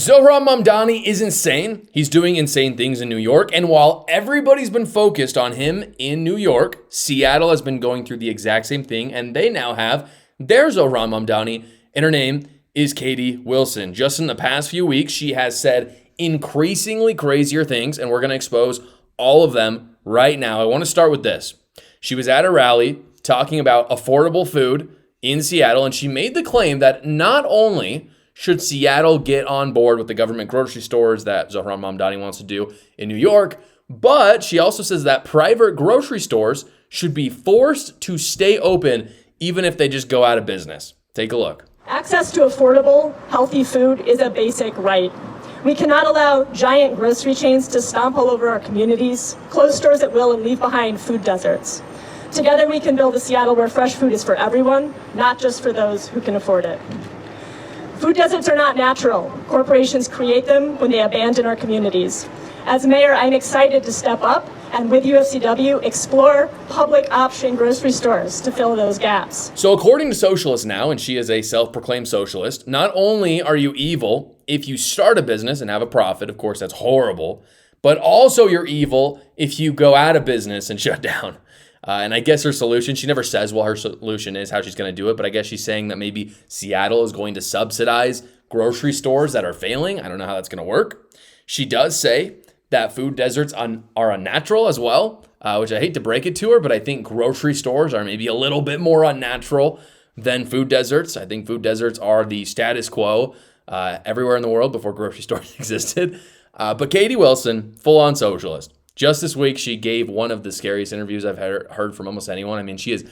Zohran Mamdani is insane. He's doing insane things in New York. And while everybody's been focused on him in New York, Seattle has been going through the exact same thing. And they now have their Zohran Mamdani. And her name is Katie Wilson. Just in the past few weeks, she has said increasingly crazier things. And we're going to expose all of them right now. I want to start with this. She was at a rally talking about affordable food in Seattle. And she made the claim that not only should Seattle get on board with the government grocery stores that Zohran Mamdani wants to do in New York, but she also says that private grocery stores should be forced to stay open even if they just go out of business. Take a look. Access to affordable, healthy food is a basic right. We cannot allow giant grocery chains to stomp all over our communities, close stores at will, and leave behind food deserts. Together we can build a Seattle where fresh food is for everyone, not just for those who can afford it. Food deserts are not natural. Corporations create them when they abandon our communities. As mayor, I'm excited to step up and with UFCW explore public option grocery stores to fill those gaps. So according to Socialist Now, and she is a self-proclaimed socialist, not only are you evil if you start a business and have a profit, of course that's horrible, but also you're evil if you go out of business and shut down. And I guess her solution, she never says what her solution is, how she's going to do it, but I guess she's saying that maybe Seattle is going to subsidize grocery stores that are failing. I don't know how that's going to work. She does say that food deserts are unnatural as well, which I hate to break it to her, but I think grocery stores are maybe a little bit more unnatural than food deserts. I think food deserts are the status quo everywhere in the world before grocery stores existed. But Katie Wilson, full-on socialist. Just this week, she gave one of the scariest interviews I've heard from almost anyone. I mean, she is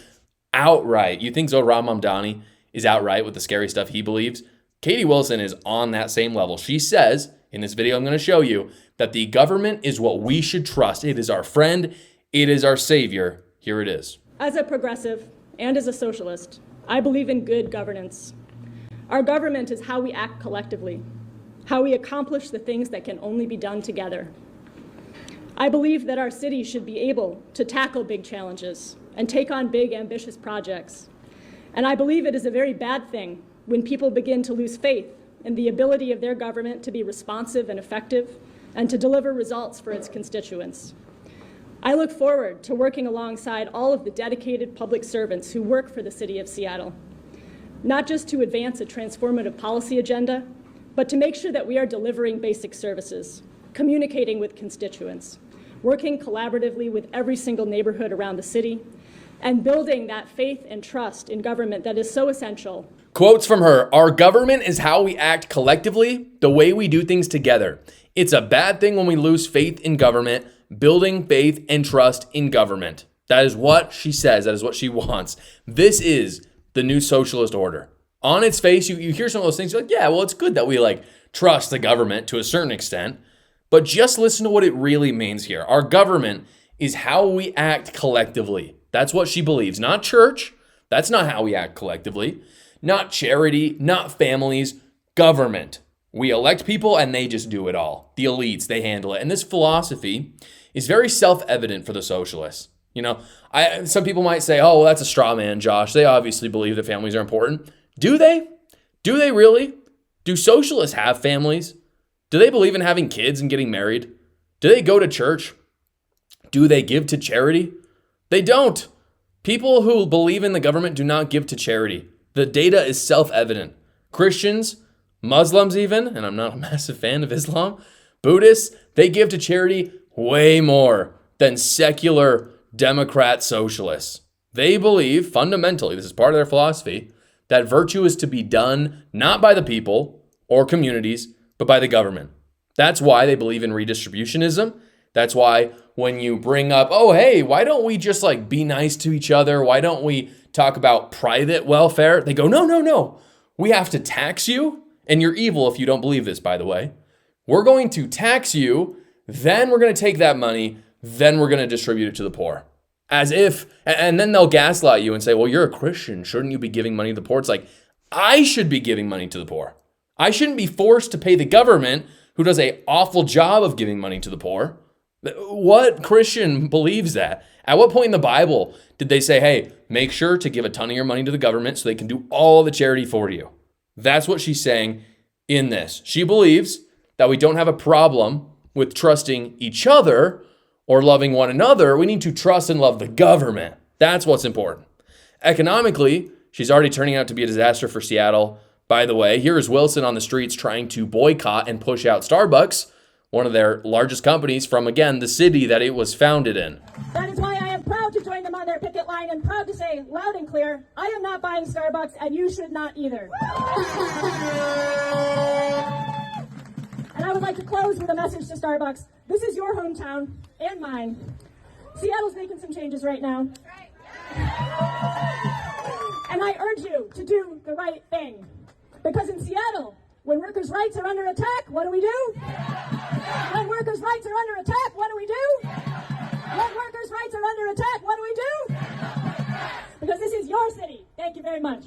outright. You think Zohran Mamdani is outright with the scary stuff he believes? Katie Wilson is on that same level. She says, in this video I'm going to show you, that the government is what we should trust. It is our friend. It is our savior. Here it is. As a progressive and as a socialist, I believe in good governance. Our government is how we act collectively, how we accomplish the things that can only be done together. I believe that our city should be able to tackle big challenges and take on big, ambitious projects. And I believe it is a very bad thing when people begin to lose faith in the ability of their government to be responsive and effective and to deliver results for its constituents. I look forward to working alongside all of the dedicated public servants who work for the city of Seattle, not just to advance a transformative policy agenda, but to make sure that we are delivering basic services, communicating with constituents, working collaboratively with every single neighborhood around the city, and building that faith and trust in government that is so essential. Quotes from her: our government is how we act collectively, the way we do things together. It's a bad thing when we lose faith in government, building faith and trust in government. That is what she says. That is what she wants. This is the new socialist order. On its face, you hear some of those things, you're like, yeah, well, it's good that we trust the government to a certain extent. But just listen to what it really means here. Our government is how we act collectively. That's what she believes. Not church. That's not how we act collectively. Not charity, not families, government. We elect people and they just do it all. The elites, they handle it. And this philosophy is very self-evident for the socialists. You know, some people might say, oh, well, that's a straw man, Josh. They obviously believe that families are important. Do they? Do they really? Do socialists have families? Do they believe in having kids and getting married? Do they go to church? Do they give to charity? They don't. People who believe in the government do not give to charity. The data is self-evident. Christians, Muslims even, and I'm not a massive fan of Islam, Buddhists, they give to charity way more than secular Democrat socialists. They believe fundamentally, this is part of their philosophy, that virtue is to be done not by the people or communities, but by the government. That's why they believe in redistributionism. That's why when you bring up, oh, hey, why don't we just be nice to each other? Why don't we talk about private welfare? They go, no. We have to tax you. And you're evil if you don't believe this, by the way. We're going to tax you. Then we're going to take that money. Then we're going to distribute it to the poor. As if, and then they'll gaslight you and say, well, you're a Christian. Shouldn't you be giving money to the poor? It's like, I should be giving money to the poor. I shouldn't be forced to pay the government who does an awful job of giving money to the poor. What Christian believes that? At what point in the Bible did they say, hey, make sure to give a ton of your money to the government so they can do all the charity for you? That's what she's saying. in this. She believes that we don't have a problem with trusting each other or loving one another. We need to trust and love the government. That's what's important. Economically, she's already turning out to be a disaster for Seattle. By the way, here is Wilson on the streets trying to boycott and push out Starbucks, one of their largest companies from, again, the city that it was founded in. That is why I am proud to join them on their picket line and proud to say loud and clear, I am not buying Starbucks and you should not either. And I would like to close with a message to Starbucks. This is your hometown and mine. Seattle's making some changes right now. And I urge you to do the right thing. Because in Seattle, when workers' rights are under attack, what do we do? When workers' rights are under attack, what do we do? When workers' rights are under attack, what do we do? Because this is your city. Thank you very much.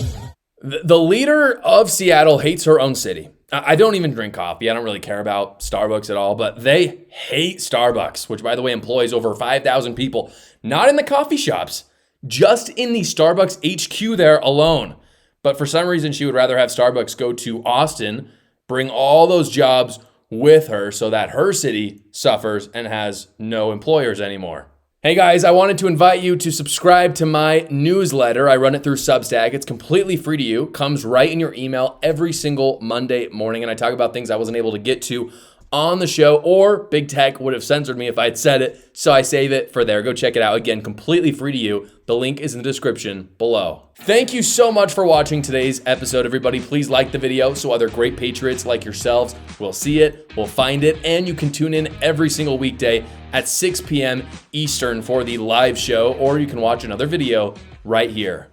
The leader of Seattle hates her own city. I don't even drink coffee. I don't really care about Starbucks at all, but they hate Starbucks, which, by the way, employs over 5,000 people, not in the coffee shops, just in the Starbucks HQ there alone. But for some reason, she would rather have Starbucks go to Austin, bring all those jobs with her so that her city suffers and has no employers anymore. Hey guys, I wanted to invite you to subscribe to my newsletter. I run it through Substack. It's completely free to you, comes right in your email every single Monday morning, and I talk about things I wasn't able to get to on the show, or Big Tech would have censored me if I had said it, so I save it for there. Go check it out. Again, completely free to you. The link is in the description below. Thank you so much for watching today's episode, everybody. Please like the video so other great patriots like yourselves will see it, will find it, and you can tune in every single weekday at 6 p.m. Eastern for the live show, or you can watch another video right here.